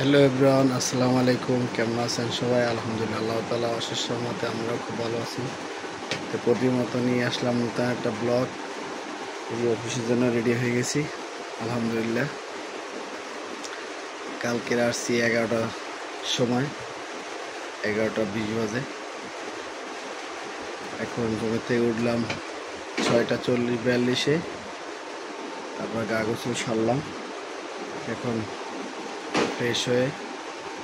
Hello everyone, আসসালামু আলাইকুম। কেমন আছেন সবাই? আলহামদুলিল্লাহ, আল্লাহ তাআলা অশেষ রহমতে আমরা খুব ভালো আছি। তো প্রতির মতো নিয়ে আসলাম নতুন একটা ব্লগ। এই অফিসের জন্য রেডি হয়ে গেছি আলহামদুলিল্লাহ। কালকের আসছি 11টার সময়, 11টা 20 বাজে। এখন জমি থেকে উঠলাম 6:40-42-এ। তারপর গা গোসল সারলাম। এখন ফ্রেশ হয়ে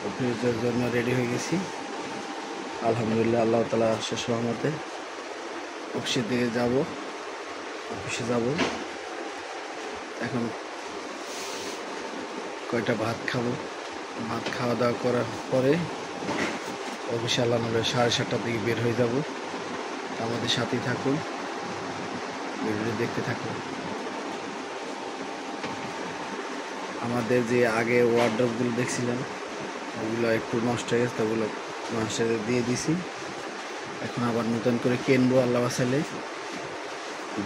অফিসের জন্য রেডি হয়ে গেছি আলহামদুলিল্লাহ, আল্লাহ তাআলা শেষ রহমতে। অফিসে যাব। এখন কয়টা ভাত খাবো। ভাত খাওয়া দাওয়া করার পরে অফিসে আল্লাহ নবে 7:30টার দিকে বের হয়ে যাব। আমাদের সাথেই থাকুন, ভিডিও দেখতে থাকুন। আমাদের যে আগে ওয়ার্ডরোবগুলো দেখছিলেন ওগুলো একটু নষ্ট হয়ে গেছে, ওগুলো মানুষের দিয়ে দিছি। এখন আবার নতুন করে কিনবো আল্লাহ বাসালে,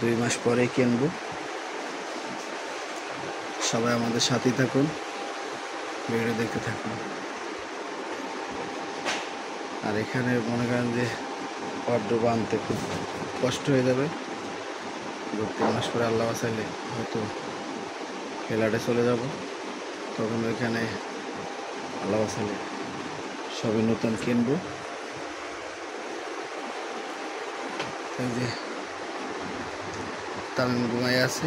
2 মাস পরে কিনবো। সবাই আমাদের সাথেই থাকুন, ভিডিও দেখতে থাকুন। আর এখানে মনে করেন যে ওয়ার্ডরোব আনতে খুব কষ্ট হয়ে যাবে। 2-3 মাস পরে আল্লাহ বাসাইলে হয়তো ফ্ল্যাটে চলে যাব, তখন ওইখানে আল্লাহ বাসাইলে সবই নতুন কিনবো। এই যে তামিম ঘুমাই আছে,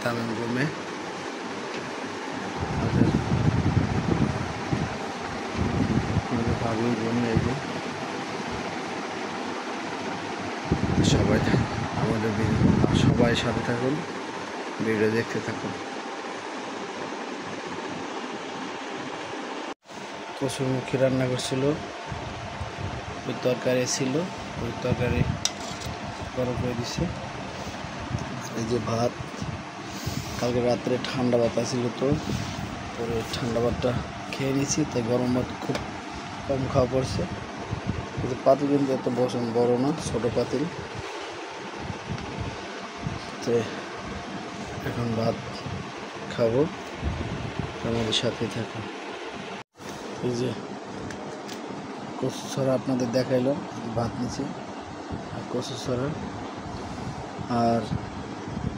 তামিম ঘুমে ভাবি ঘুমে। এই যে সবাই আমাদের সবাই সাথে থাকুন, ভিডিও দেখতে থাকুন। কচুরমুখী রান্না করছিল, ওই তরকারি ছিল, ওই তরকারি গরম করে দিছে। এই যে ভাত, কালকে রাত্রে ঠান্ডা ভাত ছিল, তো পরে ঠান্ডা ভাতটা খেয়ে নিয়েছি। তাই গরম ভাত খুব কম খাওয়া পড়ছে। কিন্তু পাতিল কিন্তু এত বড় না, ছোট পাতিল। তো এখন ভাত খাবো, আমাদের সাথে থাকুন। এই যে কচু ছড়া আপনাদের দেখাইলাম, ভাত নিচে আর কচু ছড়া। আর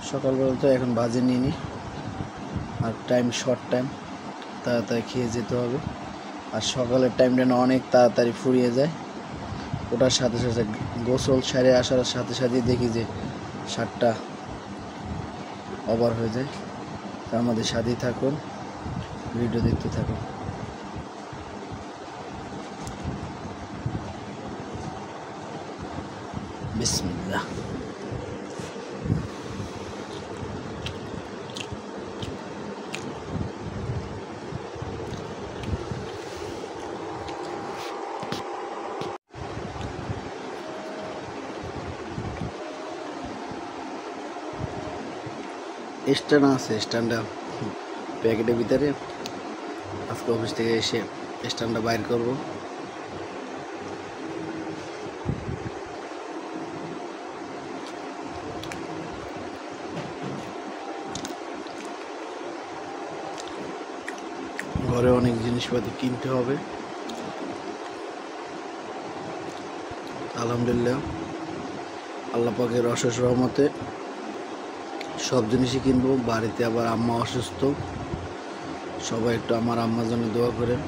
সকালবেলা তো এখন বাজে নিয়ে আর শর্ট টাইম, তাড়াতাড়ি খেয়ে যেতে হবে। আর সকালের টাইমটা না অনেক তাড়াতাড়ি ফুরিয়ে যায়। ওটার সাথে সাথে গোসল সারে আসার সাথে সাথে দেখি যে 7টা ওভার হয়ে যায়। তা আমাদের সাথেই থাকুন, ভিডিও দেখতে থাকুন। বিসমিল্লাহ। স্ট্যান্ড আছে, স্ট্যান্ডটা প্যাকেটের ভিতরে। আজকে অফিস থেকে এসে স্ট্যান্ডটা বাইর করব। ঘরে অনেক জিনিসপাতি কিনতে হবে। আলহামদুলিল্লাহ, আল্লাহ পাকের অশেষ রহমতে সব জিনিসই কিনবো। বাড়িতে আবার আম্মা অসুস্থ, সবাই একটু আমার আম্মার জন্য দোয়া করেন।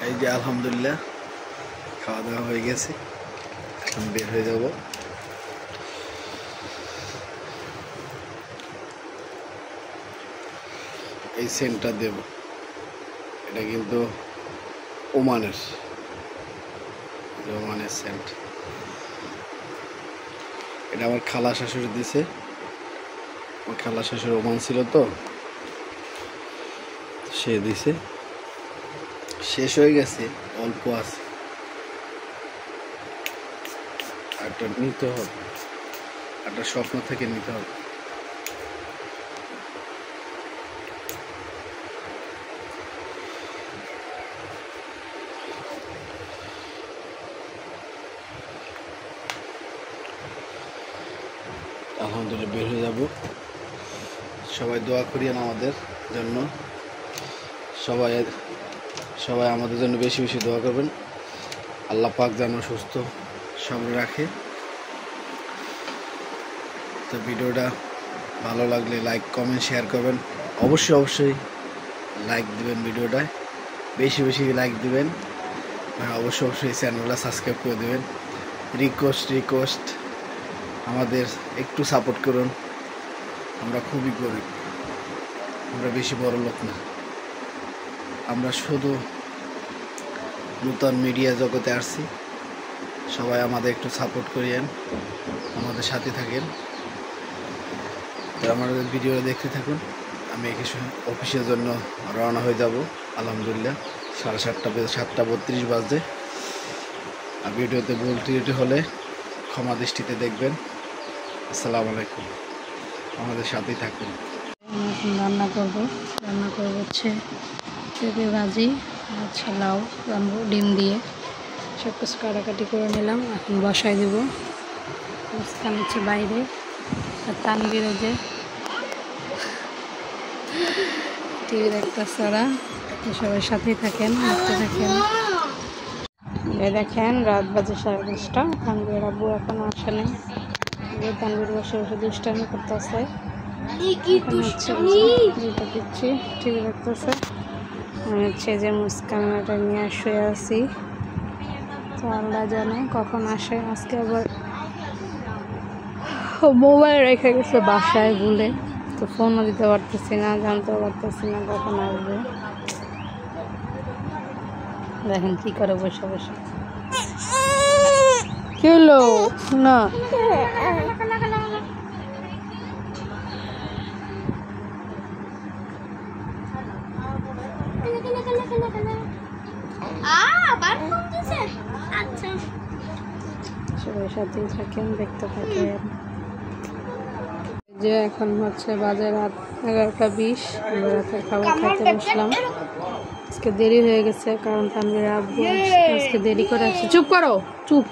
এই যে আলহামদুলিল্লাহ খাওয়া দাওয়া হয়ে গেছে, এখন বের হয়ে যাব। এই সেন্টটা দেব, এটা কিন্তু ওমানের সেন্ট। এটা আমার খালা শাশুড়ি দিছে। আমার খালা শাশুড়ি ওমান ছিল তো, সে দিছে। শেষ হয়ে গেছে, অল্প আছে, একটা নিতে হবে, একটা স্বপ্ন থেকে নিতে হবে। আলহামদুলিল্লাহ বের হয়ে যাব। সবাই দোয়া করিয়েন আমাদের জন্য, সবাই আমাদের জন্য বেশি বেশি দোয়া করবেন। আল্লাহ পাক যেন সুস্থ সবল রাখে। তো ভিডিওটা ভালো লাগলে লাইক কমেন্ট শেয়ার করবেন। অবশ্যই লাইক দিবেন, ভিডিওটায় বেশি বেশি লাইক দিবেন। অবশ্যই চ্যানেলটা সাবস্ক্রাইব করে দেবেন। রিকোয়েস্ট আমাদের একটু সাপোর্ট করুন। আমরা খুবই গরিব, আমরা বেশি বড় লোক না, আমরা শুধু নূতন মিডিয়া জগতে আসছি। সবাই আমাদের একটু সাপোর্ট করিয়েন, আমাদের সাথে থাকেন। তো আমাদের ভিডিও দেখতে থাকুন। আমি অফিসের জন্য রওনা হয়ে যাব। আলহামদুলিল্লাহ 7:30 বাজে। আর ভিডিওতে ভুল ত্রুটি হলে ক্ষমা দৃষ্টিতে দেখবেন। আসসালামু আলাইকুম, আমাদের সাথেই থাকুন। রান্না করব হচ্ছে পেঁপে ভাজি, হচ্ছে লাউ রান্নাবো ডিম দিয়ে। সব কিছু কাটাকাটি করে নিলাম, এখন বসাই দেব। মুস্কান হচ্ছে বাইরে, আর তানভীর যে টিভি দেখতেছে। ওরা সবার সাথেই থাকেন, দেখতে থাকেন। দেখেন রাত বাজে 10:30। তানভীর আব্বু এখনো আসেনি। তানভীর বসে বসে দুষ্টামি করতেছে। দিচ্ছি টিভি দেখতেছে। আমি হচ্ছে যে মুস্কানটা নিয়ে শুয়ে আছি। তো আল্লাহ জানে কখন আসে। আজকে আবার মোবাইল রেখে গেছে বাসায় ভুলে, তো ফোনও দিতে পারতেছি না, জানতেও পারতেছি না কখন আসবে। দেখেন কি করে বসে বসে। কি হলো না? সবাই সাথেই থাকেন, দেখতে থাকেন। যে এখন হচ্ছে বাজে রাত 11:20। আমরা রাতের খাবার খাইতে বসলাম। আজকে দেরি হয়ে গেছে, কারণ তানভীর আব্বু আজকে দেরি করে আসছে। চুপ করো, চুপ।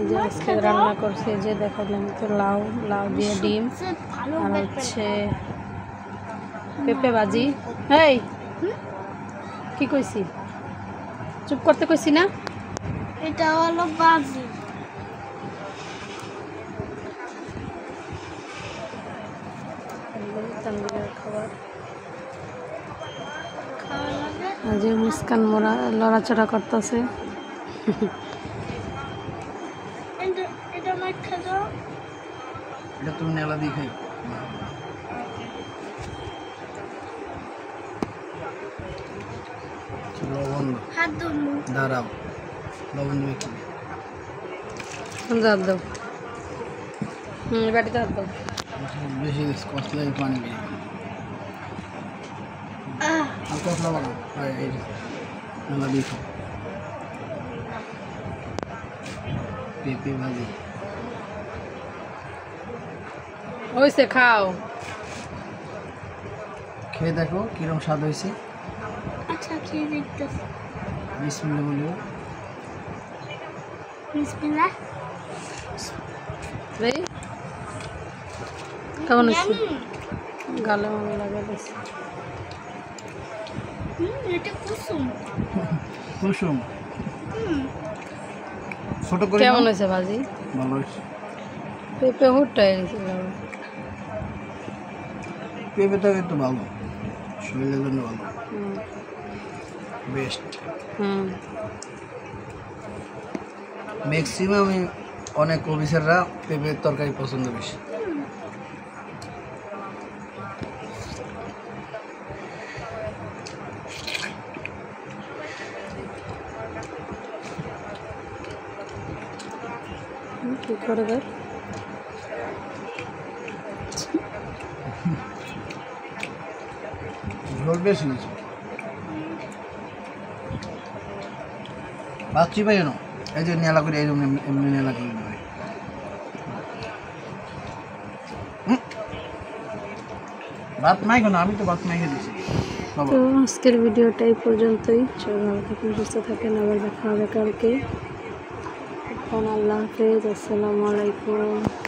যে আজকে রান্না করছে, যে দেখালাম তো লাউ দিয়ে ডিম, আর হচ্ছে পেঁপে ভাজি। এই কি কইছি? চুপ করতে কইছি না? এটা হলো ভাজি। তানভীরের খাবার। আজ মুস্কান লড়াচড়া করতেছে। এটা তুমি নেলা দিয়ে খাই। লবণ দাঁড়াও, লবণ দিয়ে খাবে। হাত দাও। বাটিতে হাত দাও। বেশি কষলে পানি বেরিয়ে গেল। আর কষলা বানো এই নেলা দিয়ে খাও। পেঁপে ভাজি হয়েছে, খাও। খেয়ে দেখো কিরকম স্বাদ হয়েছে। আচ্ছা খেয়ে দেখতেছি। বিসমিল্লাহ বলিও। বিসমিল্লাহ। কেমন হয়েছে? গালে মনে লাগে। এটা কুসুম। কুসুম ছোট করে। কেমন হয়েছে ভাজি? ভালো হয়েছে। পেঁপে হুটটা এনেছিল। পেঁপেটা একটু ভালো, শরীরের জন্য ভালো, বেস্ট। ম্যাক্সিমাম অনেক অফিসাররা পেঁপের তরকারি পছন্দ বেশি। কি করে দেয় ঝোল বেশি হয়েছে বাচ্চি পাই না এই যে নেলা করে এই জন্য এমনি নেলা করে নেবে ভাত নাই কেন আমি তো ভাত নাই খেয়েছি তো আজকের ভিডিওটা এই পর্যন্তই। সবাই ভালো থাকেন, সুস্থ থাকেন, আবার দেখা হবে কালকে। আল্লাহ হাফেজ, আসসালামু আলাইকুম।